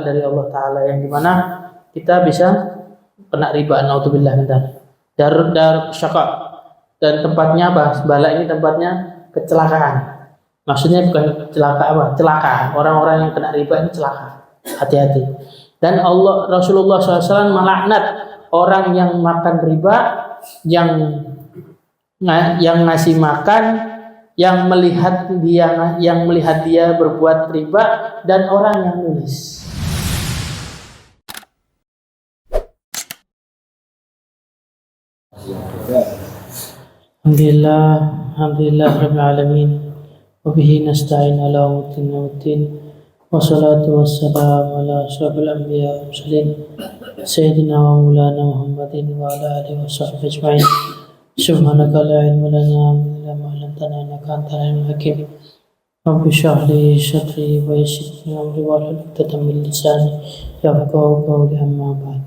dari Allah Ta'ala, yang dimana kita bisa kena riba, naudzubillah min dzalik. Dar syaqa, dan tempatnya apa? Bala ini tempatnya kecelakaan. Maksudnya bukan celaka. Orang-orang yang kena riba ini celaka. Hati-hati. Dan Rasulullah SAW melaknat orang yang makan riba, yang ngasih makan, yang melihat dia berbuat riba, dan orang yang nulis. Alhamdulillah rabbil alamin. Wabihi nasta'in ala umuddin wassalatu wassalamu ala asyrafil anbiya wal mursalin sayyidina wa maulana Muhammadin wa ala alihi wa sahbihi ajma'in. Subhanaka la ilma lana illa ma 'allamtana innaka antal alimul hakim. Rabbi shrah li sadri wa yassir li amri wahlul 'uqdatam min lisani yafqahu qawli, amma ba'd.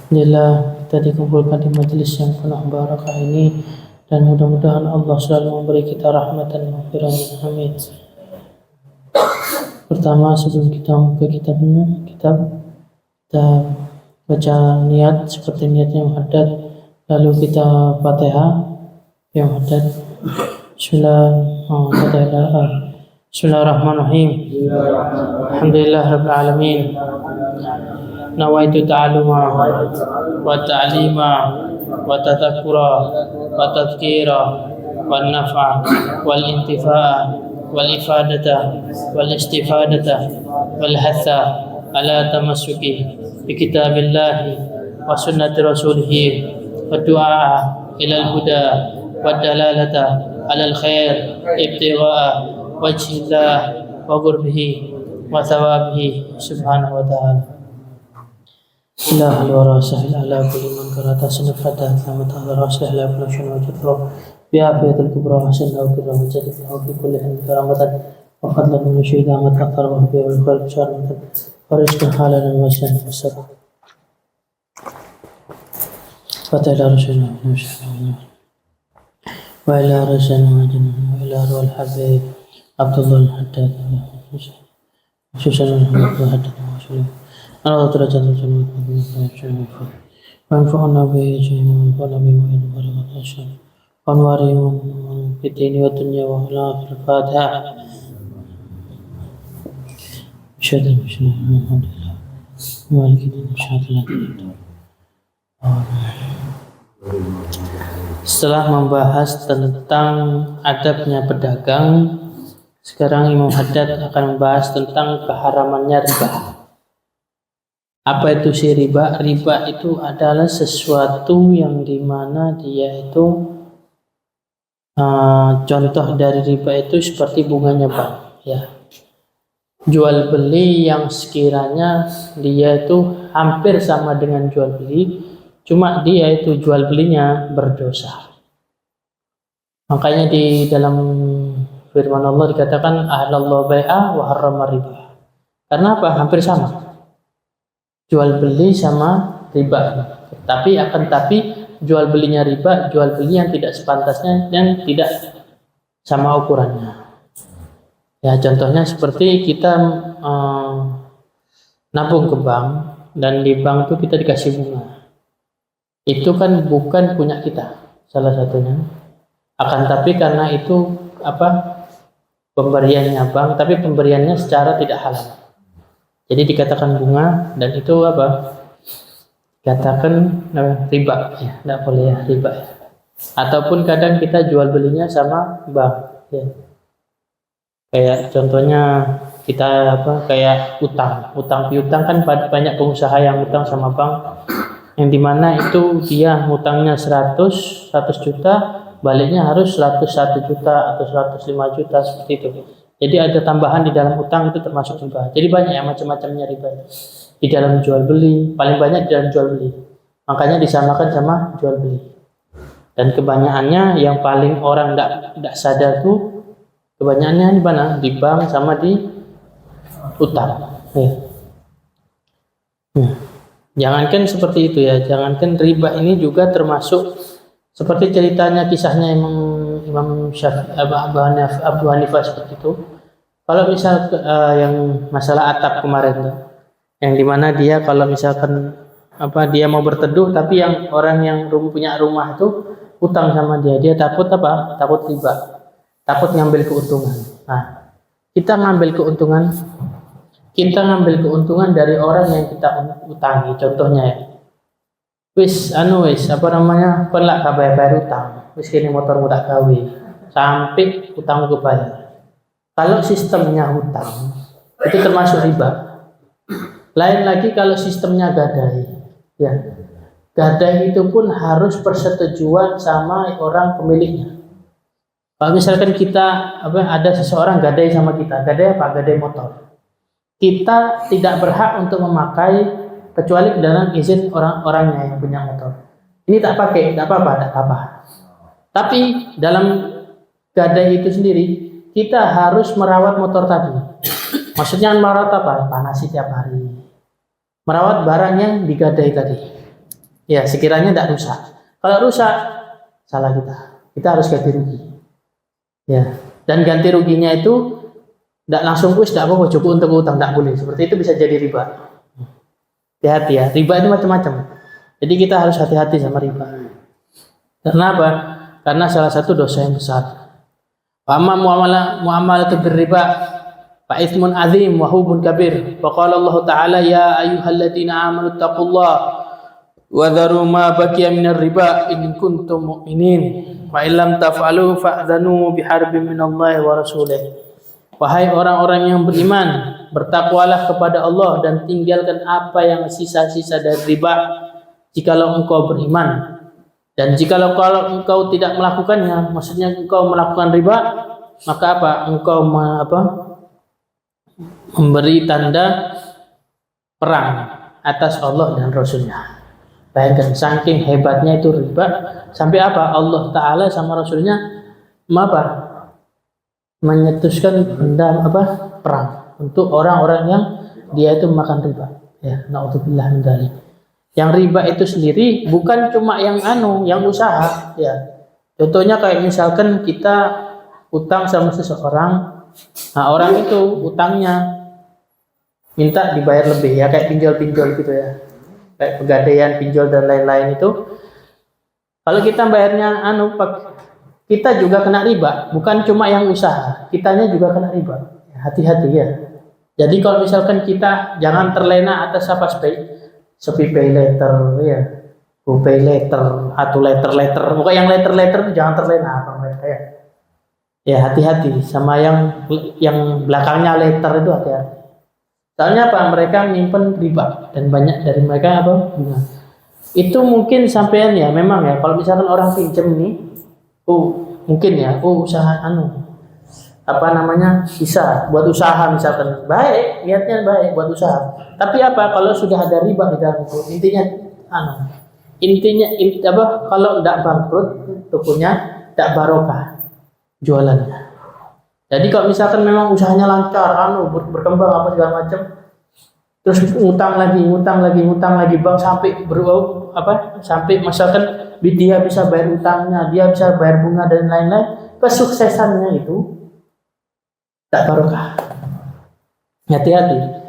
Alhamdulillah, kita dikumpulkan di majelis yang penuh barakah ini, dan mudah-mudahan Allah selalu memberi kita rahmat dan maghfirah. Amin. Pertama, sebelum kita membuka kitabnya, kita baca niat seperti niatnya muhaddats, lalu kita Fatihah yang muhaddats. Bismillahirrahmanirrahim. Alhamdulillah rabbil alamin. Nawaitu ta'alluma wa ta'lima wa tadhakkura wa tadhkira wa nafa wal intifa'a wal ifadata wal istifadata wal hatha ala tamassuki bi kitabillahi wa sunnati rasulih wa du'a ila al-huda wa dalalata ala al-khair ibtigha'a wajhillah wa qurbihi wa thawabihi subhanahu wa ta'ala. Ilahul wara sahil ala kulli man karata sanafata selamat hadara sahil ala kulli syai'in wajibro bi'afiyatul kubra wa sinnahu kirra wa jadidnahu fi kulli hin karamatan wa fadlan min syai'in amat aktar wa bi'ul khalq syarmatan wa rizqan halalan wa syai'in wassalam wa ta'ala rasulullah wa ila rasulullah wa ila ruhul habib Abdullah al-Haddad Syusan al-Haddad Allah terjatuh jannah manfa'una bihi jami'an wa nabi wa barakatuh asyhadu an wa rimun fitini wa dunya wa akhir al-Fatihah. Asyhadu alhamdulillah maliki din. Setelah membahas tentang adabnya pedagang, sekarang Imam Haddad akan membahas tentang keharamannya riba. Apa itu si riba? Riba itu adalah sesuatu yang dimana dia itu contoh dari riba itu seperti bunganya bank, ya. Jual beli yang sekiranya dia itu hampir sama dengan jual beli, cuma dia itu jual belinya berdosa. Makanya di dalam firman Allah dikatakan ahlallahu bai'a wa harrama riba. Karena apa? Hampir sama. Jual beli sama riba. Tapi jual belinya riba, jual beli yang tidak sepantasnya dan tidak sama ukurannya. Ya, contohnya seperti kita nabung ke bank, dan di bank itu kita dikasih bunga. Itu kan bukan punya kita, salah satunya. Akan tapi karena itu pemberiannya bank, tapi pemberiannya secara tidak halal. Jadi dikatakan bunga, dan itu katakan riba, ya, tidak boleh ya, riba. Ataupun kadang kita jual belinya sama bank, ya. Kayak contohnya kita kayak utang piutang kan banyak pengusaha yang utang sama bank, yang dimana itu dia utangnya 100 juta, baliknya harus 101 juta atau 105 juta seperti itu. Jadi ada tambahan di dalam utang, itu termasuk riba. Jadi banyak yang macam-macamnya riba di dalam jual beli, paling banyak di dalam jual beli. Makanya disamakan sama jual beli. Dan kebanyakannya yang paling orang tidak sadar tuh kebanyakannya di mana? Di bank sama di utang. Jangankan seperti itu ya, jangankan riba ini juga termasuk seperti ceritanya kisahnya Imam Syafi'i, Abu Hanifah seperti itu. Kalau misal yang masalah atap kemarin tuh, yang dimana dia kalau misalkan dia mau berteduh, tapi yang orang yang punya rumah itu utang sama dia takut takut riba, takut ngambil keuntungan. Nah, kita ngambil keuntungan dari orang yang kita utangi. Contohnya ya, wis kon lak bayar utang, wis kini motor mudah gawe sampai utang kebayar. Kalau sistemnya hutang, itu termasuk riba. Lain lagi kalau sistemnya gadai. Ya. Gadai itu pun harus persetujuan sama orang pemiliknya. Kalau misalkan kita ada seseorang gadai sama kita, gadai apa? Gadai motor. Kita tidak berhak untuk memakai kecuali dalam izin orang-orangnya yang punya motor. Ini tak pakai, tidak apa-apa. Tapi dalam gadai itu sendiri, kita harus merawat motor tadi. Maksudnya merawat apa? Panasi tiap hari. Merawat barang yang digadai tadi. Ya, sekiranya tidak rusak. Kalau rusak, salah kita. Kita harus ganti rugi. Ya, dan ganti ruginya itu tidak langsung tidak apa-apa, cukup untuk utang, tidak boleh. Seperti itu bisa jadi riba. Hati-hati ya. Riba itu macam-macam. Jadi kita harus hati-hati sama riba. Karena apa? Karena salah satu dosa yang besar. Amma muamalah berriba fa itsmun azim wa hubun kabir. Wa qala Allah Ta'ala ya ayyuhalladzina amanu taqullaha wa dharu ma baqiya minar riba in kuntum mu'minin. Wa illam taf'alu fa'dhanu biharbin minallahi wa rasulih. Wahai orang-orang yang beriman, bertakwalah kepada Allah dan tinggalkan apa yang sisa-sisa dari riba jikalau engkau beriman. Dan jikalau engkau tidak melakukannya, maksudnya engkau melakukan riba, maka engkau memberi tanda perang atas Allah dan Rasulnya. Bayangkan saking hebatnya itu riba, sampai Allah Ta'ala sama Rasulnya menyetuskan perang untuk orang-orang yang dia itu makan riba. Ya, naudzubillah min dzalik. Yang riba itu sendiri bukan cuma yang usaha, ya. Contohnya kayak misalkan kita utang sama seseorang, nah orang itu utangnya minta dibayar lebih, ya kayak pinjol-pinjol gitu ya. Kayak pegadaian, pinjol dan lain-lain itu. Kalau kita bayarnya kita juga kena riba, bukan cuma yang usaha, kitanya juga kena riba. Hati-hati ya. Jadi kalau misalkan kita jangan terlena atas pay letter ya, pay letter, atau letter, pokoknya yang letter jangan terlena mereka ya. Ya hati-hati sama yang belakangnya letter itu hati-hati. Soalnya mereka menyimpan riba dan banyak dari mereka bunga. Itu mungkin sampean ya, memang ya kalau misalkan orang pinjam nih, mungkin ya, usaha bisa buat usaha misalkan, baik, niatnya baik buat usaha. Tapi kalau sudah ada riba di dalam itu, intinya kalau tidak bangkrut, tokonya tidak barokah jualannya. Jadi kalau misalkan memang usahanya lancar, berkembang segala macam, terus ngutang lagi bang sampai misalkan dia bisa bayar utangnya, dia bisa bayar bunga dan lain-lain, kesuksesannya itu tak barokah. Hati-hati.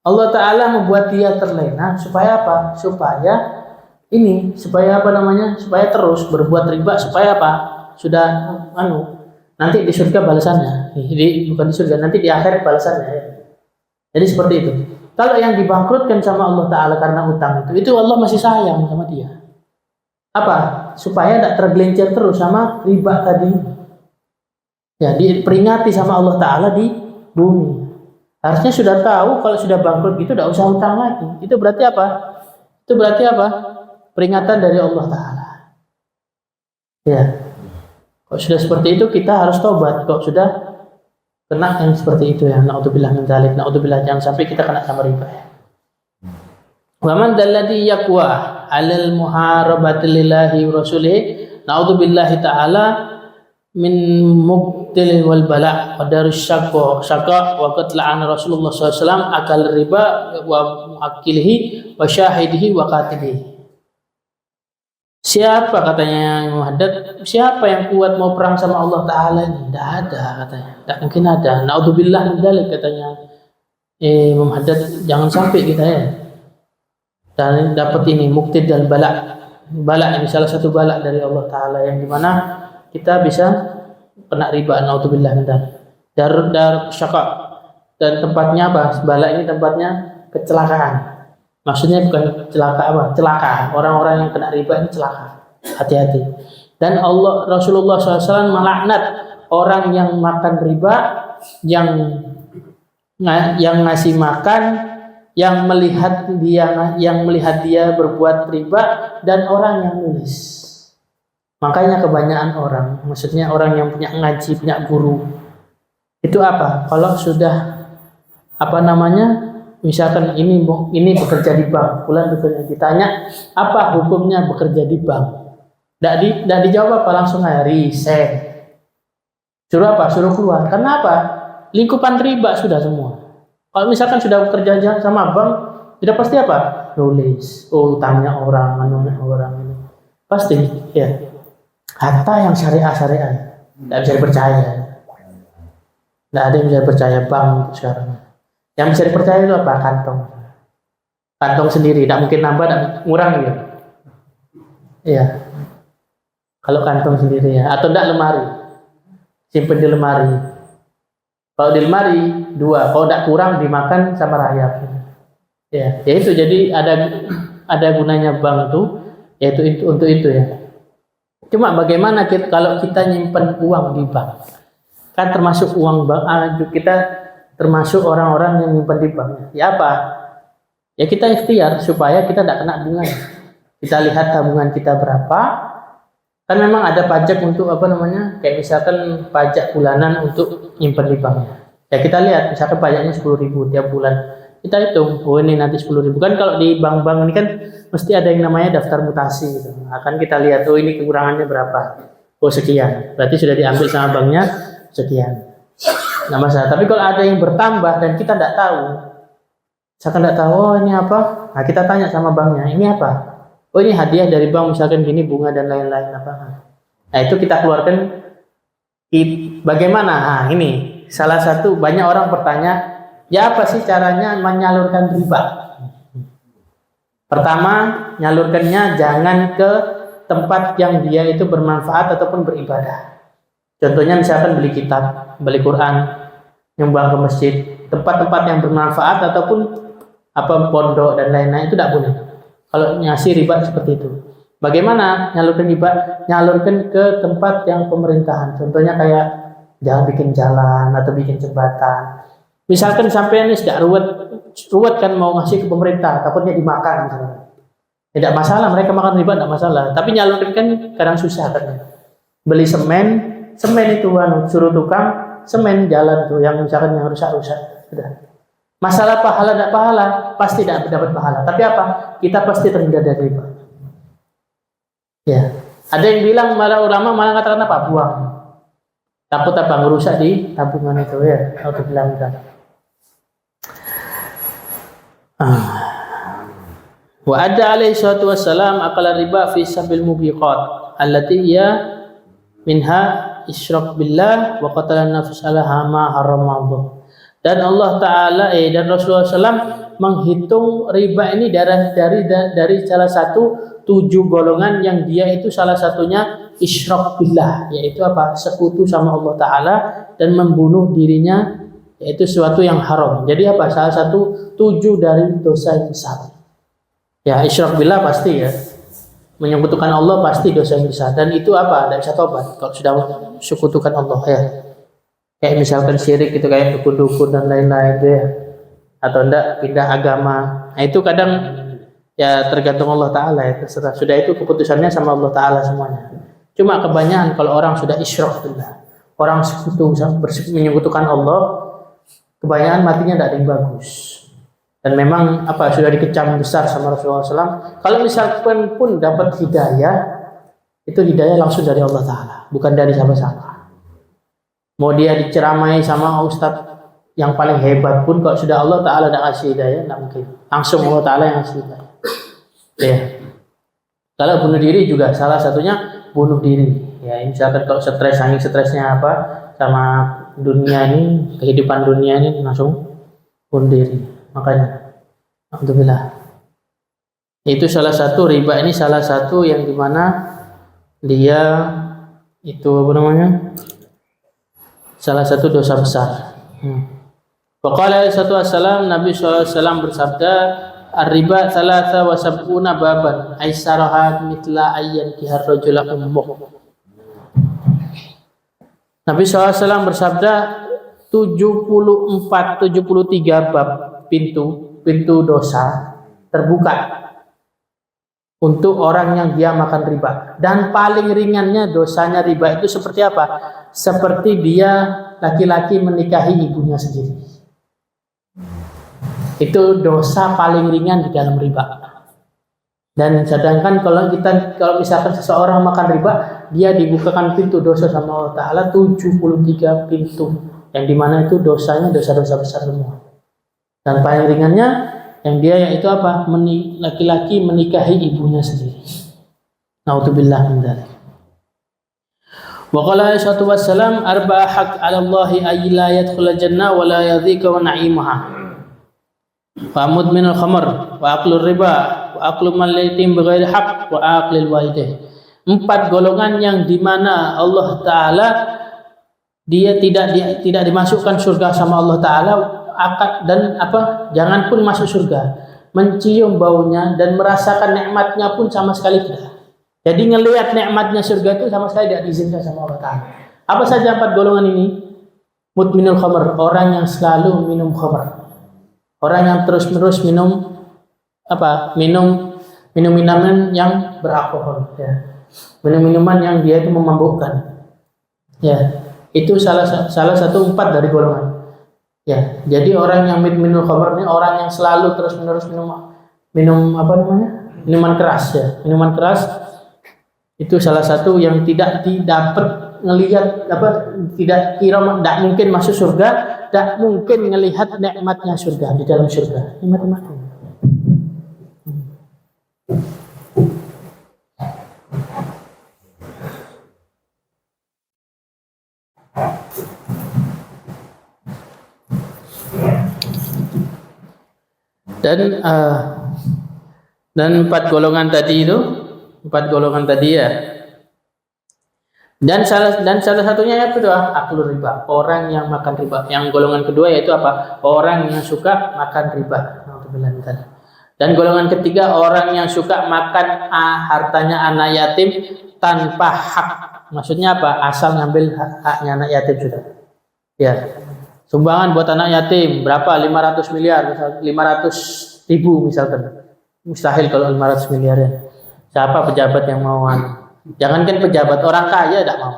Allah Ta'ala membuat dia terlena supaya supaya terus berbuat riba, supaya sudah nanti di surga balasannya. Bukan di surga, nanti di akhirat balasannya ya. Jadi seperti itu. Kalau yang dibangkrutkan sama Allah Ta'ala karena utang itu Allah masih sayang sama dia. Supaya tidak tergelincir terus sama riba tadi. Ya, diperingati sama Allah Ta'ala di bumi. Harusnya sudah tahu kalau sudah bangkrut gitu tidak usah utang lagi. Itu berarti peringatan dari Allah Ta'ala. Ya. Kalau sudah seperti itu kita harus tobat. Kalau sudah kena yang seperti itu ya, naudzubillah min dzalik, naudzubillah, jangan sampai kita kena sama riba ya. Wa man dalladhi yaqwa 'alal muharabati lillahi wa rasulih, naudzubillahi ta'ala min mubtil wal bala wa darus syaqqa wa qad la'ana Rasulullah sallallahu alaihi wasallam akal riba wa muakkilihi wa syahidihi wa katibihi. Siapa katanya Imam Haddad, siapa yang kuat mau perang sama Allah Ta'ala ini? Tidak ada katanya, tidak mungkin ada. Na'udzubillah min dzalik katanya Imam Haddad, jangan sampai kita ya. Dan dapat ini mukti dan balak ini salah satu balak dari Allah Ta'ala yang dimana kita bisa kena riba, na'udzubillah min dzalik. Dar syaqa, dan tempatnya apa? Balak ini tempatnya kecelakaan. Maksudnya bukan celaka apa? Celaka. Orang-orang yang kena riba ini celaka. Hati-hati. Dan Rasulullah SAW melaknat orang yang makan riba, yang ngasih makan, yang melihat dia berbuat riba, dan orang yang nulis. Makanya kebanyakan orang, maksudnya orang yang punya ngaji, punya guru, itu apa? Kalau sudah misalkan ini bekerja di bank, bulan bekerja, ditanya apa hukumnya bekerja di bank, tidak dijawab apa, langsung aja resign. Suruh apa? Suruh keluar. Karena apa? Lingkupan riba sudah semua. Kalau misalkan sudah bekerja sama bank, sudah pasti apa? Nulis, utangnya orang, anunya orang ini pasti ya. Hatta yang syariah tidak bisa dipercaya. Tidak ada yang bisa dipercaya bank sekarang. Yang bisa dipercaya itu apa? Kantong sendiri, tidak mungkin nambah, tidak ngurang gitu. Iya. Kalau kantong sendiri ya, atau tidak lemari, simpen di lemari. Kalau di lemari 2, kalau tidak kurang dimakan sama rakyat. Ya itu jadi ada gunanya bank tuh, yaitu untuk itu ya. Cuma bagaimana kalau kita nyimpen uang di bank? Kan termasuk uang bank, kita termasuk orang-orang yang nyimpan di bank. Ya apa? Ya kita ikhtiar supaya kita tidak kena bunga. Kita lihat tabungan kita berapa. Kan memang ada pajak untuk kayak misalkan pajak bulanan untuk nyimpan di bank. Ya kita lihat, misalkan pajaknya 10.000 tiap bulan. Kita hitung, ini nanti 10.000. Kan kalau di bank-bank ini kan mesti ada yang namanya daftar mutasi gitu. Akan kita lihat, ini kekurangannya berapa. Sekian. Berarti sudah diambil sama banknya sekian. Nah masalah, tapi kalau ada yang bertambah dan kita tidak tahu, misalkan tidak tahu, ini apa? Nah kita tanya sama banknya, ini apa? Ini hadiah dari bank, misalkan gini bunga dan lain-lain apa? Nah itu kita keluarkan. Bagaimana? Nah ini salah satu, banyak orang bertanya, ya apa sih caranya menyalurkan riba? Pertama, nyalurkannya jangan ke tempat yang dia itu bermanfaat ataupun beribadah. Contohnya misalkan beli kitab, beli Quran, nyumbang ke masjid, tempat-tempat yang bermanfaat ataupun pondok dan lain-lain itu tidak boleh. Kalau ngasih riba seperti itu. Bagaimana nyalurkan riba? Nyalurkan ke tempat yang pemerintahan. Contohnya kayak jangan bikin jalan atau bikin jembatan. Misalkan sampai ini sudah ruwet kan mau ngasih ke pemerintah, takutnya dimakan misalnya. Tidak masalah, mereka makan riba tidak masalah. Tapi nyalurkan kan kadang susah kan. Beli semen itu suruh tukang semen jalan tuh yang misalkan yang rusak-rusak. Sudah. Masalah pahala tidak pahala, pasti tidak dapat pahala. Tapi apa? Kita pasti terhindar dari riba. Ya. Ada yang bilang malah ulama malah katakan apa? Buang. Takut apa? Ngerusak di tabungan itu ya. Atau bilang kan. Wa adda alaihi salatu wassalam akala riba fi sabil mubiqat allati ya minha isyrak billah wa qatala nafs alaha ma haramallah. Dan Allah Ta'ala dan Rasulullah SAW menghitung riba ini dari salah satu 7 golongan yang dia itu salah satunya isyrak billah, yaitu apa? Sekutu sama Allah Ta'ala dan membunuh dirinya, yaitu sesuatu yang haram. Jadi apa? Salah satu 7 dari dosa yang besar. Ya isyrak billah pasti ya, menyekutukan Allah pasti dosa yang besar, dan itu apa? Tidak bisa tobat kalau sudah sekutukan Allah ya. Kayak misalkan syirik itu kayak dukun-dukun dan lain-lain itu ya, atau enggak pindah agama. Nah itu kadang ya tergantung Allah Ta'ala ya, terserah. Sudah itu keputusannya sama Allah Ta'ala semuanya. Cuma kebanyakan kalau orang sudah isyrak billah, orang menyekutukan Allah, kebanyakan matinya tidak ada yang bagus. Dan memang sudah dikecam besar sama Rasulullah SAW. Kalau misalkan pun dapat hidayah, itu hidayah langsung dari Allah Ta'ala, bukan dari siapa-siapa. Mau dia diceramai sama ustadz yang paling hebat pun, kalau sudah Allah Ta'ala tidak kasih hidayah, tidak mungkin. Langsung Allah Ta'ala yang kasih hidayah. Ya. Kalau bunuh diri juga salah satunya bunuh diri. Ya, misalkan kalau stres, saking stresnya apa sama dunia ini, kehidupan dunia ini langsung bunuh diri. Makanya, alhamdulillah. Itu salah satu riba ini salah satu yang dimana dia itu apa namanya? Salah satu dosa besar. Waqala alaihi Nabi SAW bersabda, "Ar-riba thalatha wa sab'una baban, aisaraha mitla ayyan kihar rajula ummuh." Nabi SAW bersabda 73 bab pintu dosa terbuka untuk orang yang dia makan riba. Dan paling ringannya dosanya riba itu seperti apa? Seperti dia laki-laki menikahi ibunya sendiri. Itu dosa paling ringan di dalam riba. Dan sedangkan kalau misalkan seseorang makan riba, dia dibukakan pintu dosa sama Allah Ta'ala 73 pintu. Yang dimana itu dosanya dosa-dosa besar semua. Dan paling ringannya yang dia yaitu apa? Laki-laki menikahi ibunya sendiri. Na'udzubillah min dzalik. Wa qala sallallahu alaihi wasallam arba'a haq 'ala Allahi ay la yadkhulul jannah wa la yadhika wa na'imuha. Fa mudminul khamr wa aklur riba wa aklu mal yatim bighairi haqq wa aqlil walidain. 4 golongan yang dimana Allah Ta'ala dia tidak dimasukkan surga sama Allah Ta'ala, dan jangan pun masuk surga, mencium baunya dan merasakan nikmatnya pun sama sekali tidak. Jadi ngelihat nikmatnya surga itu sama sekali tidak diizinkan sama Allah Ta'ala. Apa saja 4 golongan ini? Mudminul khamr, orang yang selalu minum khamr, orang yang terus-menerus minum minuman yang beralkohol, ya. Minuman yang dia itu memabukkan, ya. Itu salah satu 4 dari golongan. Ya, jadi orang yang minum khamr ini orang yang selalu terus-menerus minum minuman keras, ya. Minuman keras itu salah satu yang tidak didapat ngelihat tidak mungkin masuk surga, tidak mungkin melihat nikmatnya surga di dalam surga. Nikmat-nikmatnya. Dan 4 golongan tadi ya. Dan salah satunya itu aklur riba, orang yang makan riba. Yang golongan kedua yaitu apa? Orang yang suka makan riba. Dan golongan ketiga orang yang suka makan hartanya anak yatim tanpa hak. Maksudnya apa? Asal ngambil haknya anak yatim sudah. Ya. Sumbangan buat anak yatim berapa? 500 miliar, 500 ribu misalkan. Mustahil kalau 500 miliar ya. Siapa pejabat yang mau? Jangankan pejabat, orang kaya tidak mau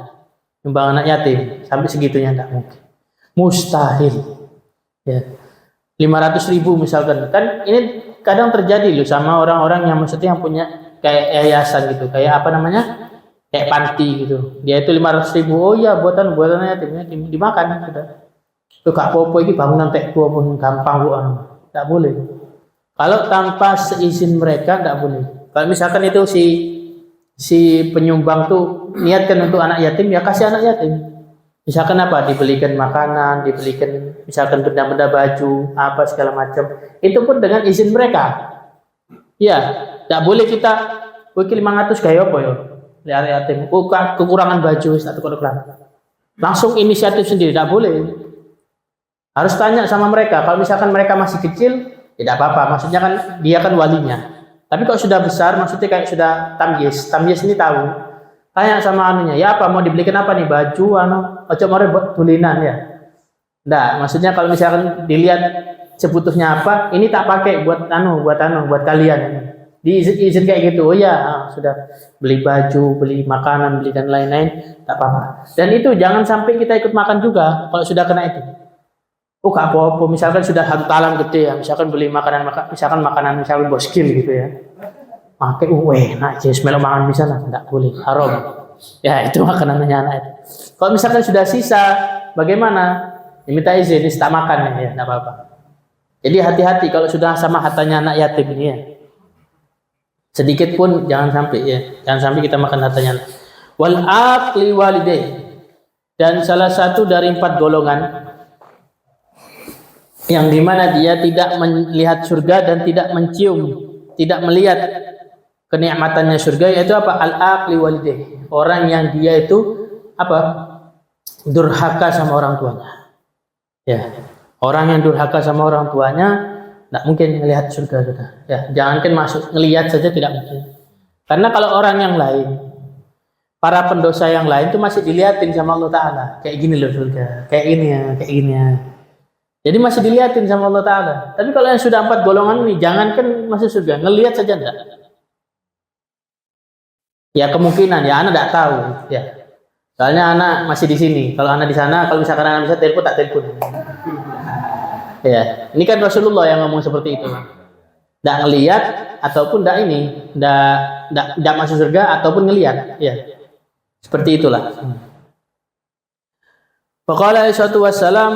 nyumbang anak yatim sampai segitunya, tidak mungkin. Mustahil. Ya. 500 ribu misalkan. Kan ini kadang terjadi loh sama orang-orang yang maksudnya yang punya kayak yayasan gitu, kayak kayak panti gitu. Dia itu 500 ribu, oh iya buatan yatimnya dimakan sudah. Itu Kak Popo ini bangunan tekku pun gampang bukan, tidak boleh. Kalau tanpa seizin mereka tidak boleh. Kalau misalkan itu si penyumbang tuh niatkan untuk anak yatim, ya kasih anak yatim. Misalkan apa? Dibelikan makanan, dibelikan misalkan benda-benda baju, apa segala macam. Itu pun dengan izin mereka. Ya, tidak boleh kita wakil 500 kayak apa ya? Lihat yatim, kekurangan baju satu kurang. Langsung inisiatif sendiri, tidak boleh. Harus tanya sama mereka. Kalau misalkan mereka masih kecil, tidak apa-apa. Maksudnya kan dia kan walinya. Tapi kalau sudah besar, maksudnya kayak sudah tamyiz ini tahu. Tanya sama anunya, ya apa mau dibelikan apa nih, baju ojo more buat tulinan ya. Nggak, maksudnya kalau misalkan dilihat sebutuhnya apa, ini tak pakai buat kalian. Diizin kayak gitu. Oh ya, sudah beli baju, beli makanan, beli dan lain-lain, tak apa-apa. Dan itu jangan sampai kita ikut makan juga kalau sudah kena itu. Oh Kak Popo, misalkan sudah satu talam gede ya, misalkan beli makanan boskil gitu ya. Pakai enak aja, melok makan bisa lah, enggak boleh, haram. Ya itu makanannya anak itu. Kalau misalkan sudah sisa, bagaimana? Diminta izin, tak makan ya, enggak apa-apa. Jadi hati-hati kalau sudah sama hartanya anak yatim ini ya. Sedikit pun jangan sampai ya. Jangan sampai kita makan hartanya. Wal aqli walidayh. Dan salah satu dari 4 golongan yang dimana dia tidak melihat surga dan tidak mencium, tidak melihat kenikmatannya surga, yaitu apa? Al aqli walidayh. Orang yang dia itu apa? Durhaka sama orang tuanya. Ya. Orang yang durhaka sama orang tuanya tidak mungkin melihat surga kita. Ya, jangankan masuk, ngelihat saja tidak mungkin. Karena kalau orang yang lain, para pendosa yang lain itu masih dilihatin sama Allah Ta'ala. Kayak gini loh surga, kayak gini ya, kayak gini ya. Jadi masih dilihatin sama Allah Ta'ala. Tapi kalau yang sudah 4 golongan ini, jangankan masuk surga, ngelihat saja enggak. Ya kemungkinan, ya anak tidak tahu. Ya. Soalnya anak masih di sini. Kalau anak di sana, kalau misalkan anak bisa telepon, tak telepon. Ya, ini kan Rasulullah yang ngomong seperti itu. Tidak ngelihat ataupun tidak ini, tidak masuk surga ataupun ngelihat. Ya, seperti itulah. Faqala alaihi wassalam,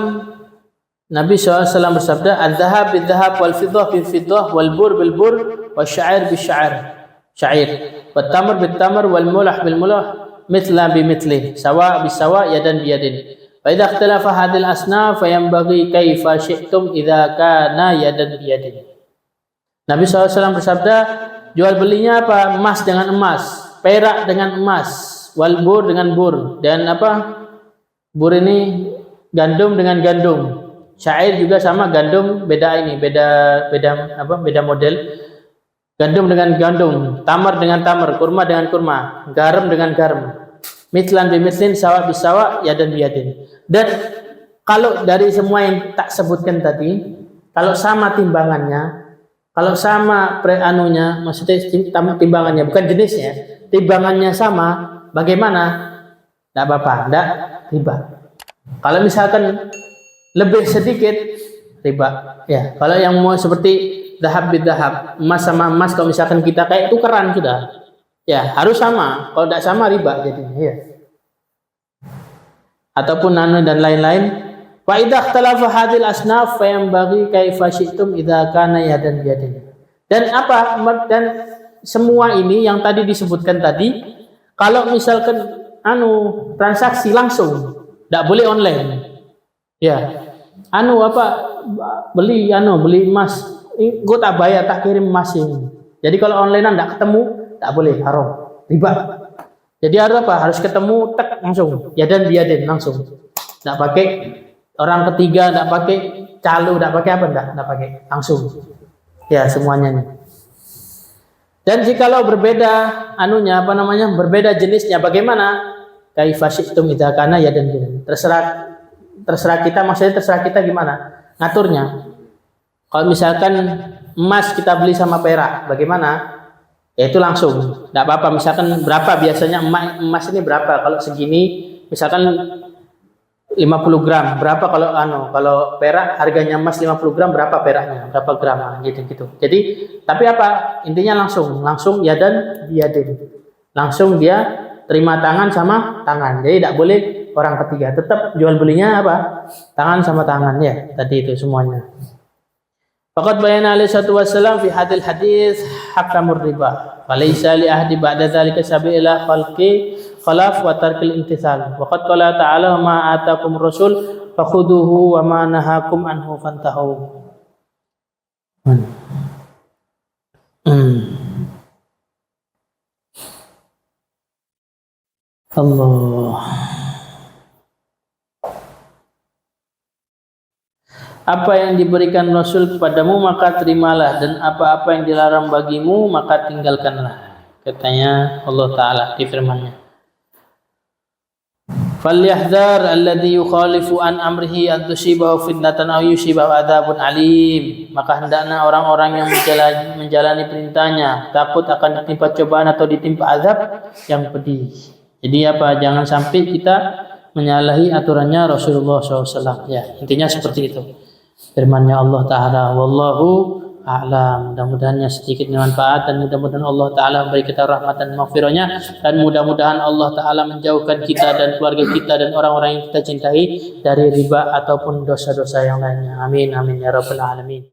Nabi SAW bersabda, "Adz-dzahab bidz-dzahab wal fiddah bil fiddah wal bur bil bur wasyair bis syair." Syair. Wat tamr bit tamr wal mulah bil mulah mithla bi mithli, sawa bis sawa, yadan bi yadin. Fa idza ikhtalafa hadhil asnaf fayanbaghi kaifa syi'tum idza kana yadan bi yadin. Nabi SAW bersabda, jual belinya apa? Emas dengan emas, perak dengan emas, wal bur dengan bur, dan apa? Bur ini gandum dengan gandum. Syair juga sama, gandum beda ini, beda model. Gandum dengan gandum, tamar dengan tamar, kurma dengan kurma, garam dengan garam. Mitlan bimitlin, sawa bisawa, yadan biyadin. Dan kalau dari semua yang tak sebutkan tadi, kalau sama timbangannya, kalau sama anunya, maksudnya timbangannya, bukan jenisnya, timbangannya sama, bagaimana? Tidak apa-apa, tidak riba. Kalau misalkan lebih sedikit, riba. Ya, kalau yang mau seperti dahab bidahab, emas sama emas, kalau misalkan kita kayak tukeran sudah, ya harus sama. Kalau tidak sama riba jadinya. Ya. Ataupun nano dan lain-lain. Wa idza ikhtalafa hadhil asnaf fa yanbaghi kaifa syi'tum idza kana yadan biyadin. Dan apa? Dan semua ini yang tadi disebutkan tadi, kalau misalkan transaksi langsung, tidak boleh online. Ya. Beli emas, gue tak bayar, tak kirim emas ini. Jadi kalau online tidak ketemu, tak boleh, haram, riba. Jadi harus apa? Harus ketemu, tek langsung, yadan biyadin langsung. Tidak pakai orang ketiga, tidak pakai calo, tidak pakai apa, tidak pakai langsung. Ya semuanya nih. Dan jikalau berbeda berbeda jenisnya, bagaimana? Kaifa syi'tum idza kana yadan biyadin. Terserah kita, maksudnya terserah kita gimana ngaturnya. Kalau misalkan emas kita beli sama perak, bagaimana? Ya itu langsung, tidak apa-apa. Misalkan berapa biasanya emas ini berapa? Kalau segini, misalkan 50 gram, berapa kalau perak harganya emas 50 gram berapa peraknya? Berapa gram? Gitu. Jadi, tapi apa? Intinya langsung yadan biyadin. Langsung dia terima tangan sama tangan. Jadi tidak boleh orang ketiga. Tetap jual belinya apa? Tangan sama tangan ya. Tadi itu semuanya. Faqad bayana alaihi wassalam fi hadil hadis hakamur riba. Walaysa li ahdi ba'da dzalika sabila khalqi khalaf wa tarkil imtithal. Wa qad qala ta'ala ma atakum rasul fakhuduhu wa ma nahakum anhu fantahu. Allah. Apa yang diberikan Rasul kepadamu maka terimalah, dan apa-apa yang dilarang bagimu maka tinggalkanlah. Katanya Allah Ta'ala di firman-Nya. Falyahdhar alladhi yukhalifu an amrihi an tusibahu fitnatan aw yusibahu adzabun alim. Maka hendaknya orang-orang yang menjalani perintahnya takut akan ditimpa cobaan atau ditimpa azab yang pedih. Jadi apa? Jangan sampai kita menyalahi aturannya Rasulullah SAW. Ya, intinya seperti itu. Firman-Nya Allah Ta'ala, wallahu a'lam. Mudah-mudahan sedikit bermanfaat, dan mudah-mudahan Allah Ta'ala memberi kita rahmat dan maghfirahnya, dan mudah-mudahan Allah Ta'ala menjauhkan kita dan keluarga kita dan orang-orang yang kita cintai dari riba ataupun dosa-dosa yang lainnya. Amin, amin ya rabbal alamin.